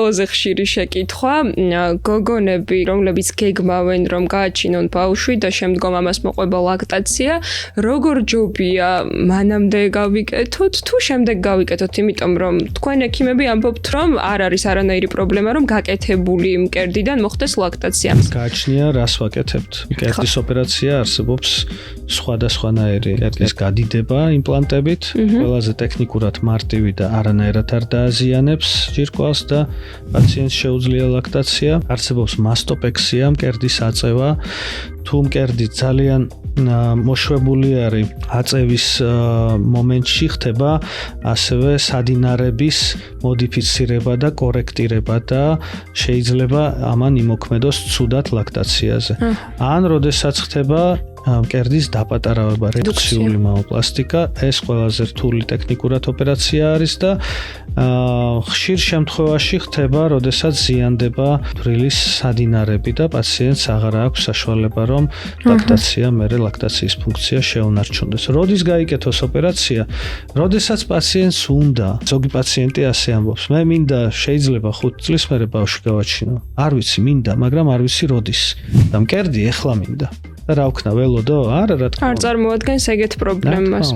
ყველაზე ხშირი შეკითხვა, გოგონები, რომლებიც გეგმავენ, რომ გააჩინონ ბავშვი და შემდგომ ამას მოყვება ლაქტაცია, როგორ ჯობია მანამდე გავიკეთოთ თუ შემდეგ გავიკეთოთ, იმიტომ რომ თქვენ ექიმები ამბობთ, რომ არ არის არანაირი პრობლემა, რომ გაკეთებული მკერდიდან მოხდეს ლაქტაცია. გააჩნია, რას ვაკეთებთ? მკერდის ოპერაცია არსებობს სხვადასხვანაირი მკერდის გადიდება იმპლანტებით, ყველაზე ტექნიკურად მარტივი და არანაირად არ დააზიანებს ჯირკვალს და პაციენტს შეუძლია ლაქტაცია. არსებობს მასტოპექსია, მკერდის აწევა, თუ მკერდი ძალიან მოშვებული არის აწევის მომენტში ხდება ასევე სადინარების მოდიფიცირება და კორექტირება და შეიძლება ამან იმოქმედოს ცუდად ლაქტაციაზე. ან როდესაც ხდება მკერდის დაპატარავება, რედუქციული მამოპლასტიკა, ეს ყველაზე რთული ტექნიკურად ოპერაცია არის და ხშირ შემთხვევაში ხდება, როდესაც ზიანდება ფრილის სადინარები და პაციენტს აღარ აქვს საშუალება, რომ ლაქტაცია, მერე ლაქტაციის ფუნქცია შეუნარჩუნდეს. როდის გაიკეთოს ოპერაცია? როდესაც პაციენტს უნდა. ზოგი პაციენტი ასე ამბობს, მე მინდა შეიძლება 5 წლის მერე ბავშვი გავაჩინო. არ ვიცი, მინდა, მაგრამ არ ვიცი როდის. და მკერდი ეხლა მინდა. და რა ვქნა, ველოდო? არა, რა თქმა უნდა. არ წარმოადგენს ეგეთ პრობლემას.